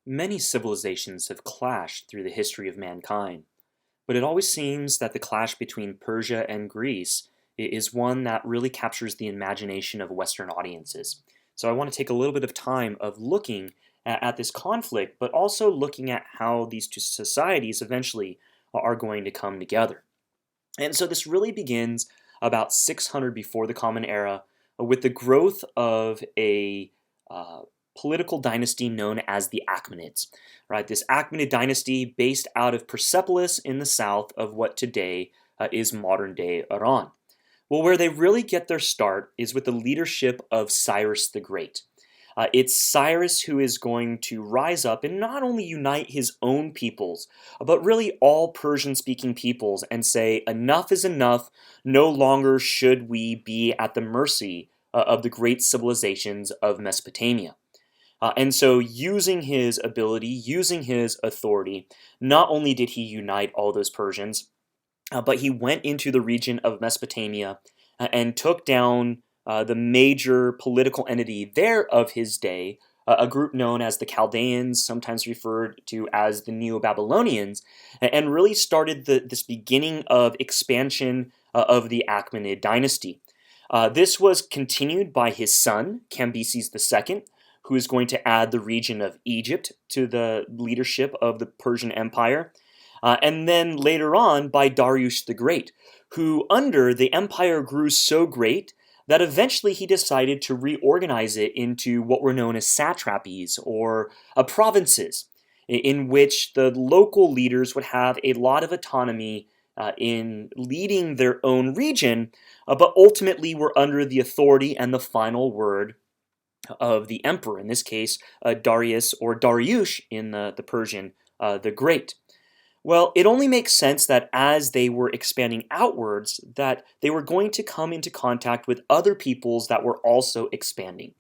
Many civilizations have clashed through the history of mankind, but it always seems that the clash between Persia and Greece is one that really captures the imagination of Western audiences. So I want to take a little bit of time of looking at this conflict, but also looking at how these two societies eventually are going to come together. And so this really begins about 600 before the Common Era with the growth of a uh, political dynasty known as the Achaemenids. Right, this Achaemenid dynasty based out of Persepolis in the south of what today is modern-day Iran. Well, where they really get their start is with the leadership of Cyrus the Great. It's Cyrus who is going to rise up and not only unite his own peoples, but really all Persian speaking peoples and say, enough is enough, no longer should we be at the mercy of the great civilizations of Mesopotamia. And so, using his ability, using his authority, not only did he unite all those Persians, but he went into the region of Mesopotamia and took down the major political entity there of his day, a group known as the Chaldeans, sometimes referred to as the Neo-Babylonians, and really started this beginning of expansion of the Achaemenid dynasty. This was continued by his son, Cambyses II, who is going to add the region of Egypt to the leadership of the Persian Empire. And then later on by Darius the Great, who under the empire grew so great that eventually he decided to reorganize it into what were known as satrapies or provinces, in which the local leaders would have a lot of autonomy in leading their own region, but ultimately were under the authority and the final word of the emperor, in this case, Darius or Dariush in the Persian, the Great. Well, it only makes sense that as they were expanding outwards, that they were going to come into contact with other peoples that were also expanding.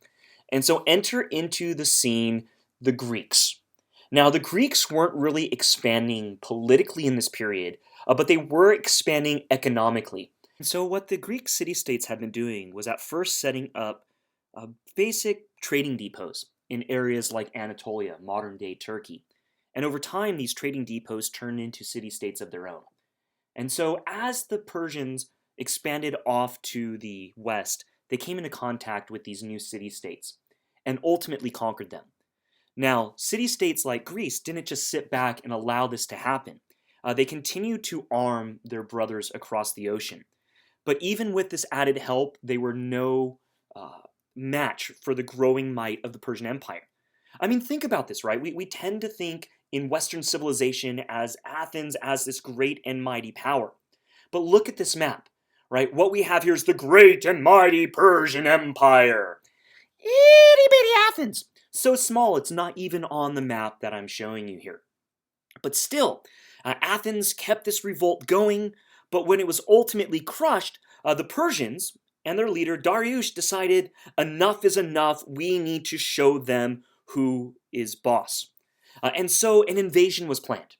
And so enter into the scene the Greeks. Now, the Greeks weren't really expanding politically in this period, but they were expanding economically. And so what the Greek city-states had been doing was at first setting up basic trading depots in areas like Anatolia, modern-day Turkey. And over time, these trading depots turned into city-states of their own. And so as the Persians expanded off to the west, they came into contact with these new city-states and ultimately conquered them. Now, city-states like Greece didn't just sit back and allow this to happen. They continued to arm their brothers across the ocean. But even with this added help, they were no match for the growing might of the Persian Empire. I mean, think about this, right? We tend to think in Western civilization as Athens as this great and mighty power. But look at this map, right? What we have here is the great and mighty Persian Empire. Itty bitty Athens. So small, it's not even on the map that I'm showing you here. But still, Athens kept this revolt going, but when it was ultimately crushed, the Persians and their leader Darius decided enough is enough, we need to show them who is boss. And so an invasion was planned,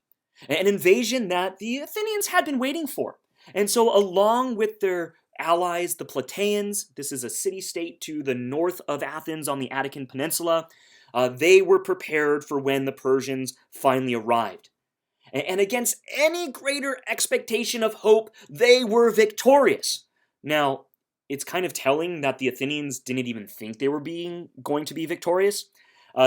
an invasion that the Athenians had been waiting for. And so along with their allies, the Plataeans, this is a city-state to the north of Athens on the Attican Peninsula, they were prepared for when the Persians finally arrived. And against any greater expectation of hope, they were victorious. Now, it's kind of telling that the Athenians didn't even think they were going to be victorious.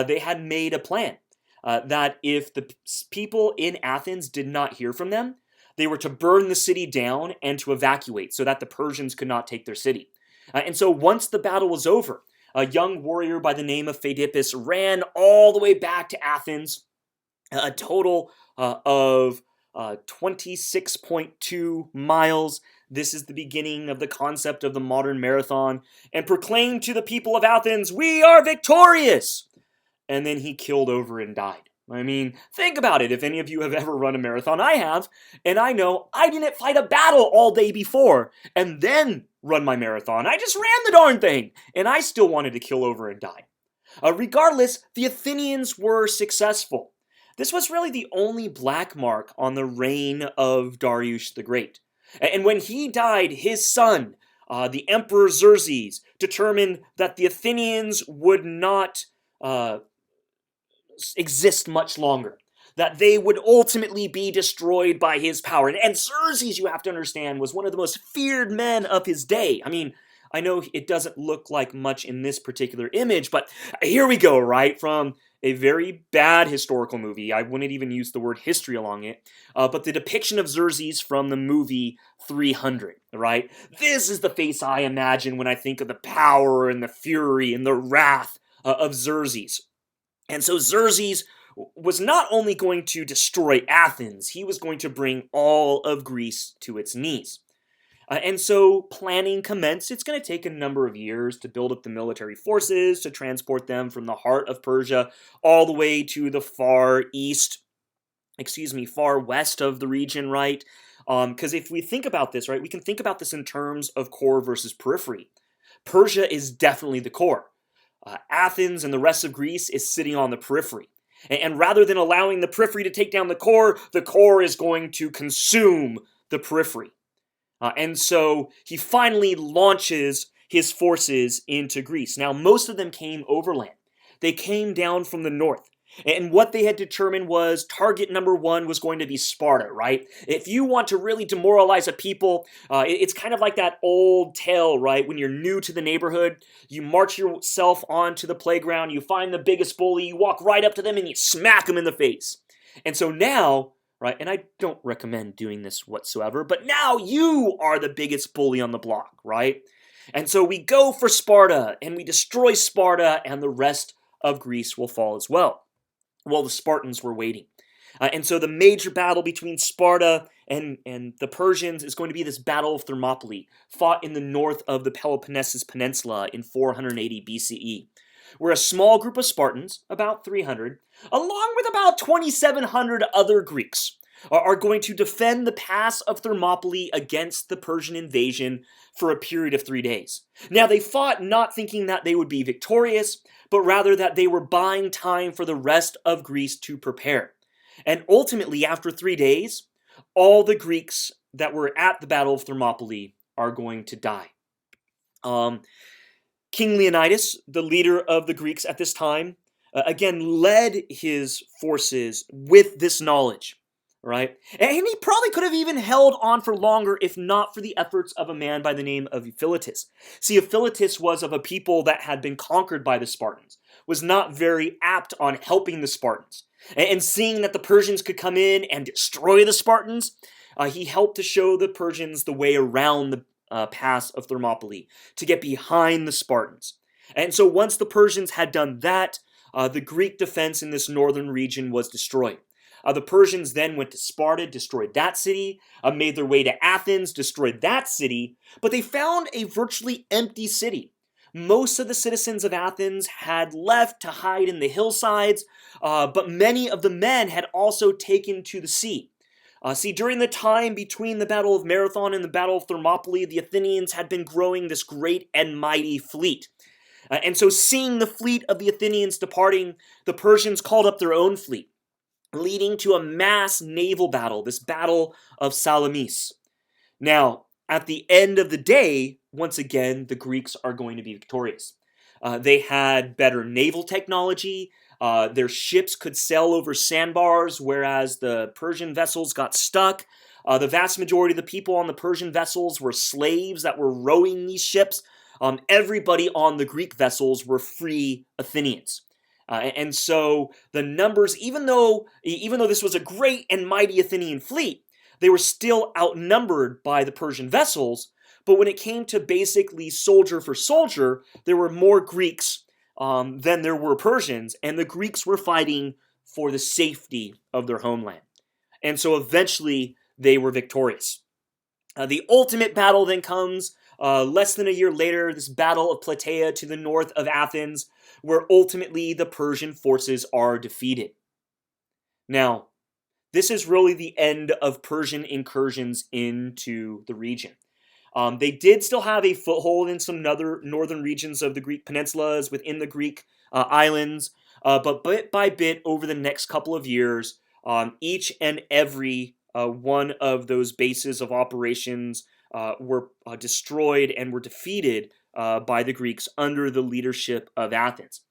They had made a plan that if the people in Athens did not hear from them, they were to burn the city down and to evacuate so that the Persians could not take their city. And so once the battle was over, a young warrior by the name of Pheidippus ran all the way back to Athens, a total of 26.2 miles. This is the beginning of the concept of the modern marathon, and proclaimed to the people of Athens, "We are victorious!" And then he killed over and died. I mean, think about it. If any of you have ever run a marathon, I have, and I know I didn't fight a battle all day before and then run my marathon. I just ran the darn thing, and I still wanted to kill over and die. Regardless, the Athenians were successful. This was really the only black mark on the reign of Darius the Great. And when he died, his son, the Emperor Xerxes, determined that the Athenians would not exist much longer, that they would ultimately be destroyed by his power. And Xerxes, you have to understand, was one of the most feared men of his day. I mean, I know it doesn't look like much in this particular image, but here we go, right? From a very bad historical movie. I wouldn't even use the word history along it, but the depiction of Xerxes from the movie 300, right? This is the face I imagine when I think of the power and the fury and the wrath of Xerxes. And so Xerxes was not only going to destroy Athens, he was going to bring all of Greece to its knees. And so planning commenced. It's going to take a number of years to build up the military forces, to transport them from the heart of Persia all the way to the far west of the region, right? Because if we think about this, right, we can think about this in terms of core versus periphery. Persia is definitely the core. Athens and the rest of Greece is sitting on the periphery. And rather than allowing the periphery to take down the core is going to consume the periphery. And so he finally launches his forces into Greece. Now, most of them came overland. They came down from the north. And what they had determined was target number one was going to be Sparta, right? If you want to really demoralize a people, it's kind of like that old tale, right? When you're new to the neighborhood, you march yourself onto the playground, you find the biggest bully, you walk right up to them and you smack them in the face. And so now, right, and I don't recommend doing this whatsoever, but now you are the biggest bully on the block, right? And so we go for Sparta, and we destroy Sparta, and the rest of Greece will fall as well. Well, the Spartans were waiting. And so the major battle between Sparta and the Persians is going to be this Battle of Thermopylae, fought in the north of the Peloponnesus Peninsula in 480 BCE, where a small group of Spartans, about 300, along with about 2,700 other Greeks, are going to defend the pass of Thermopylae against the Persian invasion for a period of 3 days. Now, they fought not thinking that they would be victorious, but rather that they were buying time for the rest of Greece to prepare. And ultimately, after 3 days, all the Greeks that were at the Battle of Thermopylae are going to die. King Leonidas, the leader of the Greeks at this time, again led his forces with this knowledge, right? And he probably could have even held on for longer if not for the efforts of a man by the name of Ephialtes. See, Ephialtes was of a people that had been conquered by the Spartans, was not very apt on helping the Spartans. And seeing that the Persians could come in and destroy the Spartans, he helped to show the Persians the way around the pass of Thermopylae to get behind the Spartans. And so once the Persians had done that, the Greek defense in this northern region was destroyed. The Persians then went to Sparta, destroyed that city, made their way to Athens, destroyed that city, but they found a virtually empty city. Most of the citizens of Athens had left to hide in the hillsides, but many of the men had also taken to the sea. See, during the time between the Battle of Marathon and the Battle of Thermopylae, the Athenians had been growing this great and mighty fleet. And so seeing the fleet of the Athenians departing, the Persians called up their own fleet, leading to a mass naval battle, this Battle of Salamis. Now, at the end of the day, once again, the Greeks are going to be victorious. They had better naval technology. Their ships could sail over sandbars, whereas the Persian vessels got stuck. The vast majority of the people on the Persian vessels were slaves that were rowing these ships. Everybody on the Greek vessels were free Athenians. And so the numbers, even though this was a great and mighty Athenian fleet, they were still outnumbered by the Persian vessels. But when it came to basically soldier for soldier, there were more Greeks than there were Persians, and the Greeks were fighting for the safety of their homeland. And so eventually they were victorious. The ultimate battle then comes less than a year later, this Battle of Plataea to the north of Athens, where ultimately the Persian forces are defeated. Now, this is really the end of Persian incursions into the region. They did still have a foothold in some other northern regions of the Greek peninsulas within the Greek islands, but bit by bit over the next couple of years, each and every one of those bases of operations were destroyed and were defeated by the Greeks under the leadership of Athens.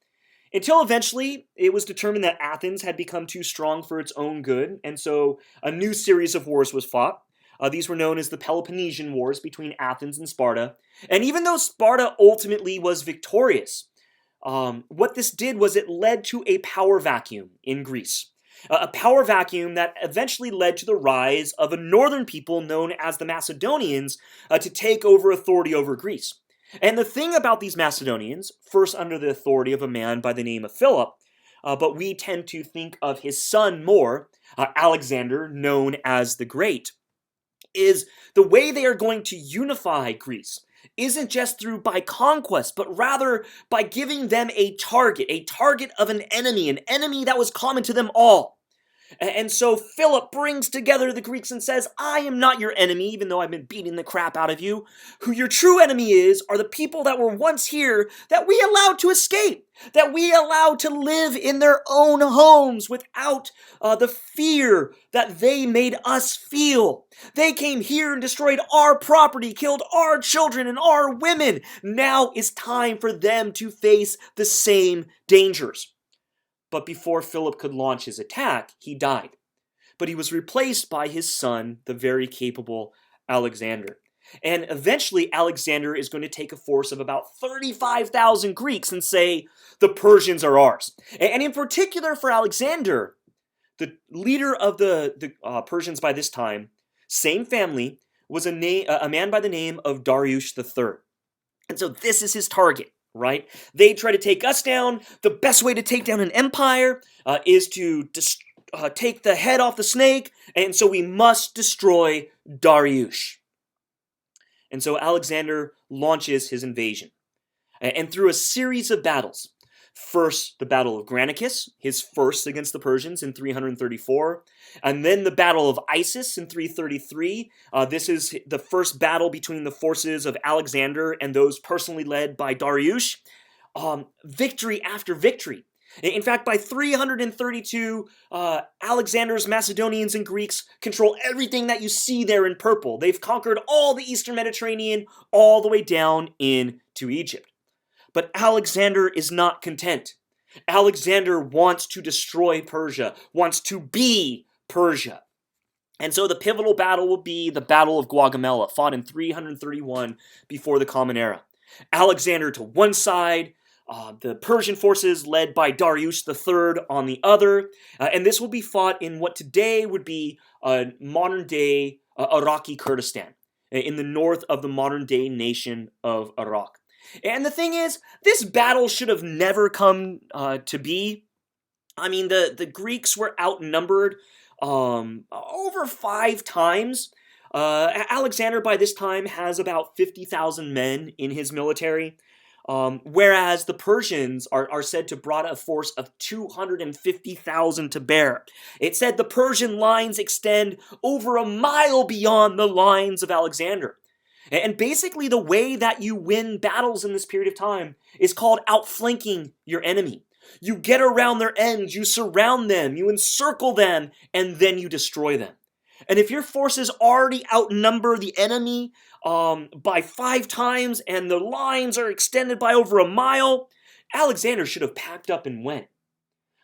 Until eventually it was determined that Athens had become too strong for its own good, and so a new series of wars was fought. These were known as the Peloponnesian Wars between Athens and Sparta. And even though Sparta ultimately was victorious, what this did was it led to a power vacuum in Greece. A power vacuum that eventually led to the rise of a northern people known as the Macedonians to take over authority over Greece. And the thing about these Macedonians, first under the authority of a man by the name of Philip, but we tend to think of his son more, Alexander, known as the Great, is the way they are going to unify Greece isn't just through by conquest, but rather by giving them a target of an enemy that was common to them all. And so Philip brings together the Greeks and says, I am not your enemy, even though I've been beating the crap out of you. Who your true enemy is are the people that were once here that we allowed to escape, that we allowed to live in their own homes without the fear that they made us feel. They came here and destroyed our property, killed our children and our women. Now it's time for them to face the same dangers. But before Philip could launch his attack, he died. But he was replaced by his son, the very capable Alexander. And eventually, Alexander is going to take a force of about 35,000 Greeks and say, the Persians are ours. And in particular for Alexander, the leader of the Persians by this time, same family, was a man by the name of Darius III. And so this is his target. Right? They try to take us down. The best way to take down an empire is to take the head off the snake, and so we must destroy Darius. And so Alexander launches his invasion. And through a series of battles, first the Battle of Granicus, his first against the Persians in 334, and then the Battle of Issus in 333. This is the first battle between the forces of Alexander and those personally led by Darius. Victory after victory. In fact, by 332, Alexander's Macedonians and Greeks control everything that you see there in purple. They've conquered all the Eastern Mediterranean, all the way down into Egypt. But Alexander is not content. Alexander wants to destroy Persia, wants to be Persia. And so the pivotal battle will be the Battle of Gaugamela, fought in 331 before the Common Era. Alexander to one side, the Persian forces led by Darius III on the other. And this will be fought in what today would be modern-day Iraqi Kurdistan, in the north of the modern-day nation of Iraq. And the thing is, this battle should have never come to be. I mean, the Greeks were outnumbered over 5 times. Alexander by this time has about 50,000 men in his military, whereas the Persians are said to brought a force of 250,000 to bear. It said the Persian lines extend over a mile beyond the lines of Alexander. And basically the way that you win battles in this period of time is called outflanking your enemy. You get around their ends, you surround them, you encircle them, and then you destroy them. And if your forces already outnumber the enemy by 5 times and the lines are extended by over a mile, Alexander should have packed up and went.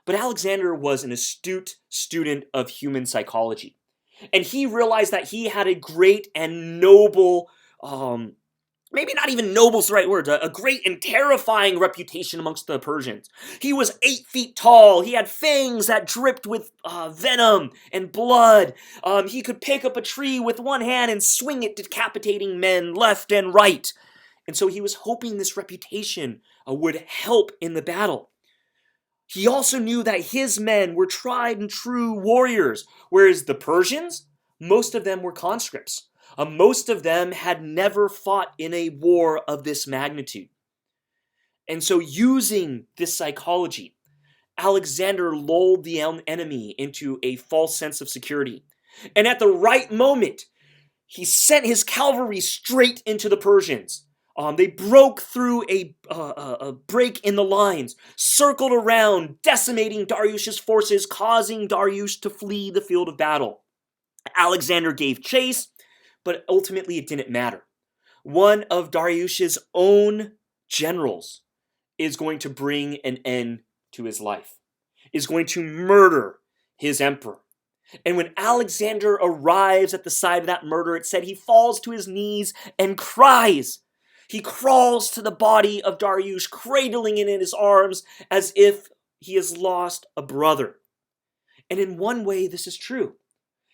But Alexander was an astute student of human psychology. And he realized that he had a great and noble maybe not even noble's the right word, a great and terrifying reputation amongst the Persians. He was 8 feet tall. He had fangs that dripped with venom and blood. He could pick up a tree with one hand and swing it, decapitating men left and right. And so he was hoping this reputation would help in the battle. He also knew that his men were tried and true warriors, whereas the Persians, most of them were conscripts. Most of them had never fought in a war of this magnitude. And so using this psychology, Alexander lulled the enemy into a false sense of security. And at the right moment, he sent his cavalry straight into the Persians. They broke through a break in the lines, circled around, decimating Darius's forces, causing Darius to flee the field of battle. Alexander gave chase, but ultimately it didn't matter. One of Darius's own generals is going to bring an end to his life, is going to murder his emperor. And when Alexander arrives at the site of that murder, it said he falls to his knees and cries. He crawls to the body of Dariush, cradling it in his arms as if he has lost a brother. And in one way, this is true.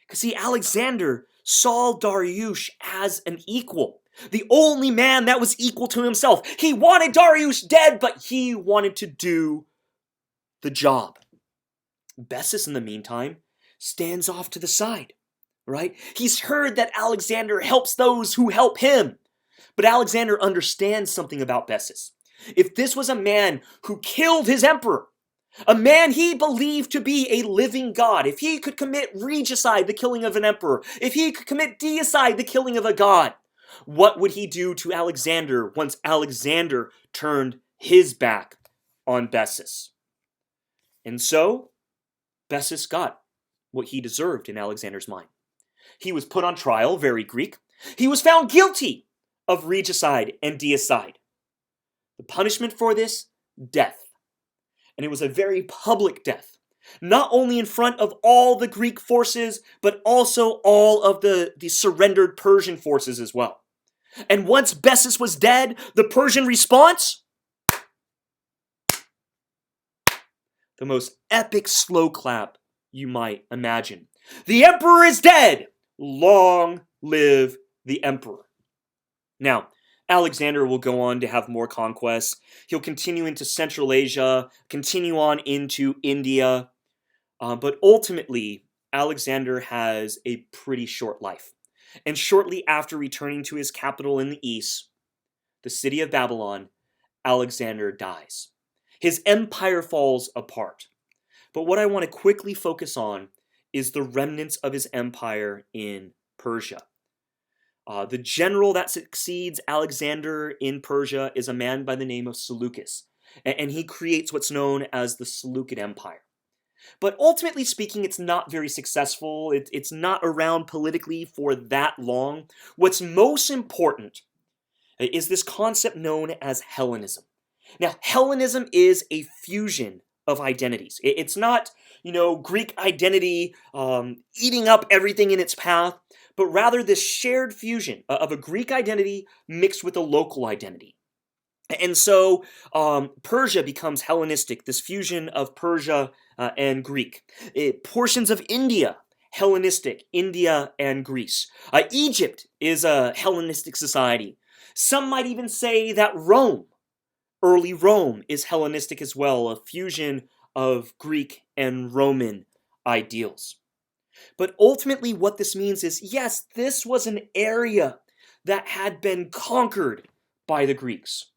Because see, Alexander saw Dariush as an equal, the only man that was equal to himself. He wanted Dariush dead, but he wanted to do the job. Bessus, in the meantime, stands off to the side, right? He's heard that Alexander helps those who help him. But Alexander understands something about Bessus. If this was a man who killed his emperor, a man he believed to be a living god, if he could commit regicide, the killing of an emperor, if he could commit deicide, the killing of a god, what would he do to Alexander once Alexander turned his back on Bessus? And so, Bessus got what he deserved in Alexander's mind. He was put on trial, very Greek. He was found guilty of regicide and deicide. The punishment for this, death. And it was a very public death, not only in front of all the Greek forces, but also all of the surrendered Persian forces as well. And once Bessus was dead, the Persian response? The most epic slow clap you might imagine. The emperor is dead! Long live the emperor. Now, Alexander will go on to have more conquests. He'll continue into Central Asia, continue on into India. But ultimately, Alexander has a pretty short life. And shortly after returning to his capital in the east, the city of Babylon, Alexander dies. His empire falls apart. But what I want to quickly focus on is the remnants of his empire in Persia. The general that succeeds Alexander in Persia is a man by the name of Seleucus, and he creates what's known as the Seleucid Empire. But ultimately speaking, it's not very successful. It's not around politically for that long. What's most important is this concept known as Hellenism. Now, Hellenism is a fusion of identities. It's not, Greek identity eating up everything in its path, but rather this shared fusion of a Greek identity mixed with a local identity. And so Persia becomes Hellenistic, this fusion of Persia and Greek. Portions of India, Hellenistic, India and Greece. Egypt is a Hellenistic society. Some might even say that Rome, early Rome, is Hellenistic as well, a fusion of Greek and Roman ideals. But ultimately what this means is, yes, this was an area that had been conquered by the Greeks.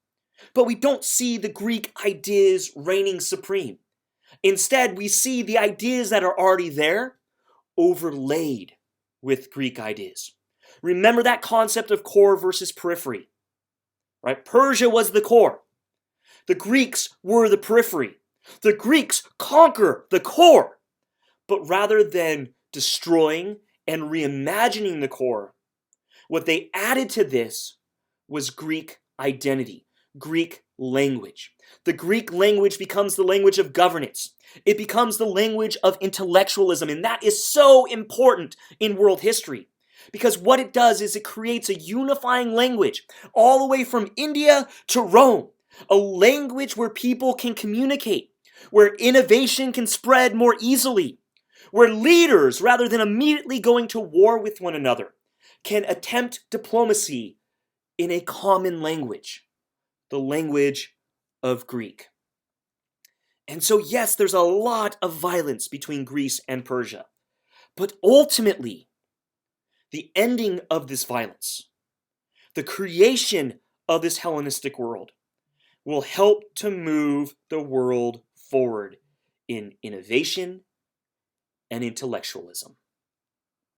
But we don't see the Greek ideas reigning supreme. Instead, we see the ideas that are already there overlaid with Greek ideas. Remember that concept of core versus periphery, right? Persia was the core. The Greeks were the periphery. The Greeks conquer the core. But rather than destroying and reimagining the core, what they added to this was Greek identity, Greek language. The Greek language becomes the language of governance. It becomes the language of intellectualism, and that is so important in world history. Because what it does is it creates a unifying language all the way from India to Rome. A language where people can communicate, where innovation can spread more easily, where leaders, rather than immediately going to war with one another, can attempt diplomacy in a common language, the language of Greek. And so, yes, there's a lot of violence between Greece and Persia, but ultimately, the ending of this violence, the creation of this Hellenistic world, will help to move the world forward in innovation and intellectualism.